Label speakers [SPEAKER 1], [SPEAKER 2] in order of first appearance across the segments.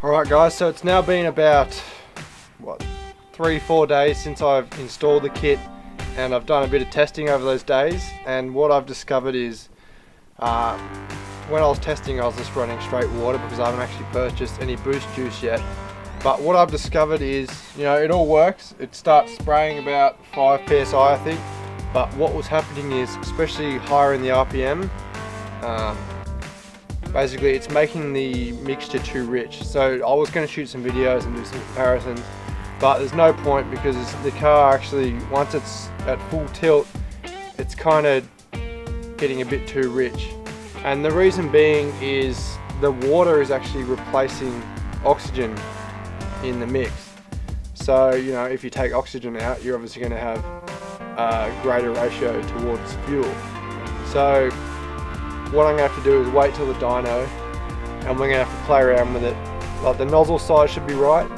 [SPEAKER 1] Alright guys, so it's now been about, what, 3-4 days since I've installed the kit, and I've done a bit of testing over those days, and what I've discovered is when I was testing I was just running straight water because I haven't actually purchased any boost juice yet. But what I've discovered is, you know, it all works. It starts spraying about 5 psi I think, but what was happening is, especially higher in the RPM, basically it's making the mixture too rich. So I was going to shoot some videos and do some comparisons, but there's no point because the car actually, once it's at full tilt, it's kind of getting a bit too rich. And the reason being is the water is actually replacing oxygen in the mix. So, you know, if you take oxygen out, you're obviously going to have a greater ratio towards fuel. So what I'm going to have to do is wait till the dyno, and we're going to have to play around with it. Like, the nozzle size should be right,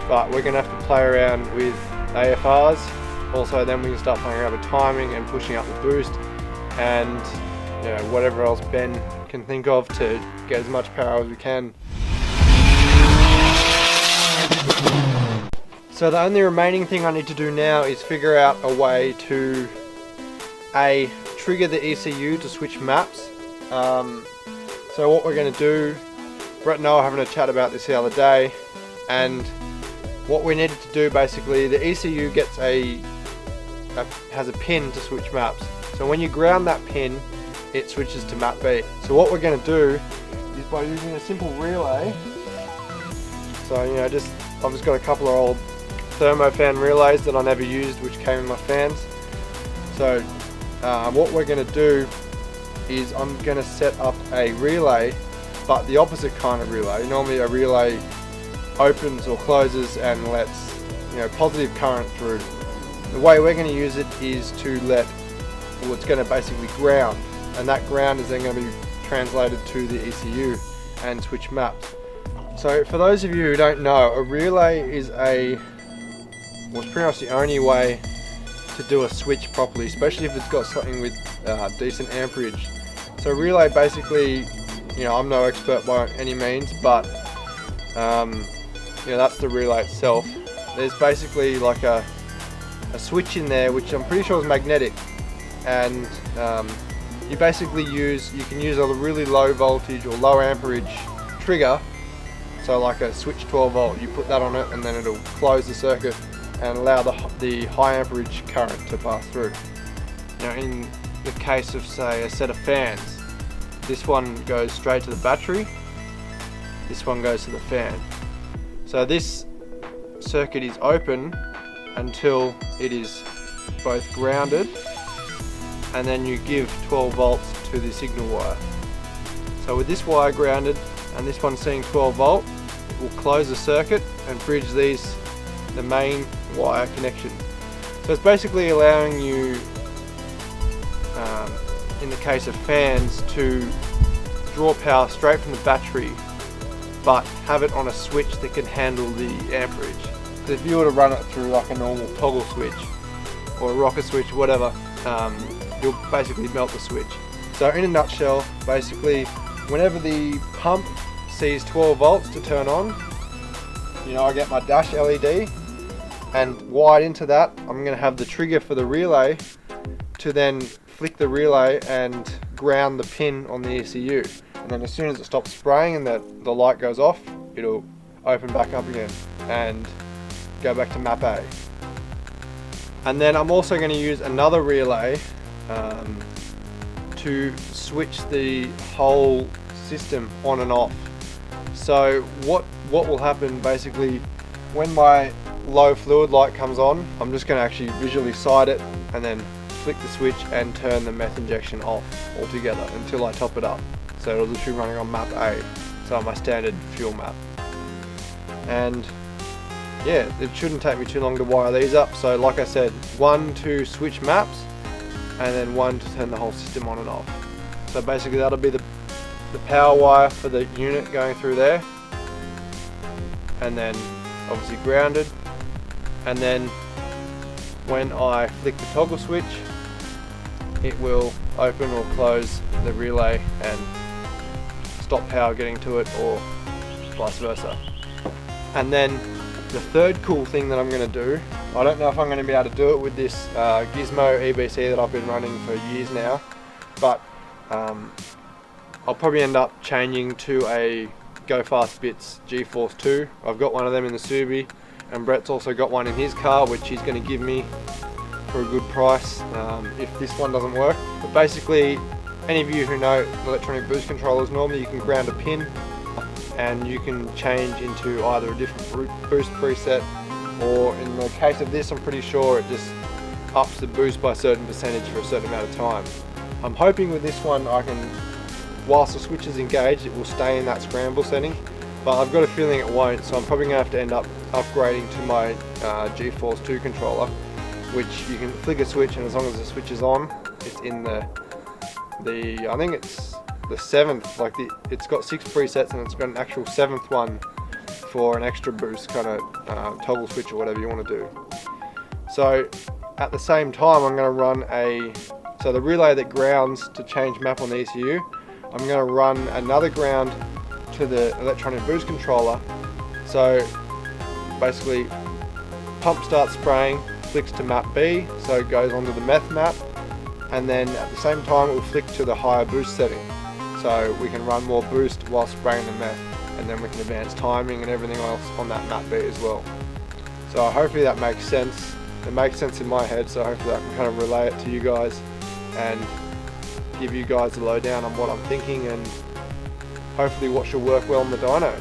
[SPEAKER 1] but we're going to have to play around with AFRs. Also, then we can start playing around with timing and pushing up the boost, and you know, whatever else Ben can think of to get as much power as we can. So the only remaining thing I need to do now is figure out a way to trigger the ECU to switch maps. So what we're going to do, Brett and I were having a chat about this the other day, and what we needed to do, basically, the ECU gets has a pin to switch maps. So when you ground that pin, it switches to map B. So what we're going to do is, by using a simple relay, so you know, I've just got a couple of old thermofan relays that I never used, which came in my fans. So what we're going to do is I'm going to set up a relay, but the opposite kind of relay. Normally a relay opens or closes and lets, you know, positive current through. The way we're going to use it is to it's going to basically ground, and that ground is then going to be translated to the ECU and switch maps. So for those of you who don't know, a relay is pretty much the only way to do a switch properly, especially if it's got something with decent amperage. So relay, basically, you know, I'm no expert by any means, but you know, that's the relay itself. There's basically like a switch in there, which I'm pretty sure is magnetic, and you can use a really low voltage or low amperage trigger. So like a switch 12 volt, you put that on it and then it'll close the circuit and allow the high amperage current to pass through. You know, in the case of, say, a set of fans, this one goes straight to the battery, this one goes to the fan. So this circuit is open until it is both grounded, and then you give 12 volts to the signal wire. So with this wire grounded and this one seeing 12 volt, it will close the circuit and bridge the main wire connection. So it's basically allowing you, in the case of fans, to draw power straight from the battery, but have it on a switch that can handle the amperage. Because if you were to run it through like a normal toggle switch or a rocker switch, whatever, you'll basically melt the switch. So in a nutshell, basically, whenever the pump sees 12 volts to turn on, you know, I get my dash LED, and wired into that, I'm going to have the trigger for the relay to then flick the relay and ground the pin on the ECU. And then as soon as it stops spraying and the light goes off, it'll open back up again and go back to map A. And then I'm also going to use another relay to switch the whole system on and off. So what will happen, basically, when my low fluid light comes on, I'm just going to actually visually sight it and then flick the switch and turn the meth injection off altogether until I top it up. So it'll just be running on map A, so my standard fuel map. And yeah, it shouldn't take me too long to wire these up. So like I said, one to switch maps, and then one to turn the whole system on and off. So basically that'll be the power wire for the unit going through there, and then obviously grounded, and then when I flick the toggle switch, it will open or close the relay and stop power getting to it, or vice versa. And then the third cool thing that I'm going to do, I don't know if I'm going to be able to do it with this Gizmo EBC that I've been running for years now, but I'll probably end up changing to a Go Fast Bits G-Force 2. I've got one of them in the Subi, and Brett's also got one in his car, which he's going to give me for a good price if this one doesn't work. But basically, any of you who know electronic boost controllers, normally you can ground a pin and you can change into either a different boost preset, or in the case of this, I'm pretty sure it just ups the boost by a certain percentage for a certain amount of time. I'm hoping with this one I can, whilst the switch is engaged, it will stay in that scramble setting, but I've got a feeling it won't, so I'm probably going to have to end up upgrading to my G-Force 2 controller, which you can flick a switch, and as long as the switch is on, it's in the I think it's the 7th, like it's got 6 presets and it's got an actual 7th one for an extra boost kind of toggle switch or whatever you want to do. So at the same time, I'm going to run so the relay that grounds to change map on the ECU, I'm going to run another ground to the electronic boost controller. So basically, pump starts spraying, flicks to map B, so it goes onto the Meth map, and then at the same time it will flick to the higher boost setting, so we can run more boost while spraying the Meth, and then we can advance timing and everything else on that map B as well. So hopefully that makes sense. It makes sense in my head, so hopefully I can kind of relay it to you guys and give you guys the lowdown on what I'm thinking, and hopefully what should work well on the dyno.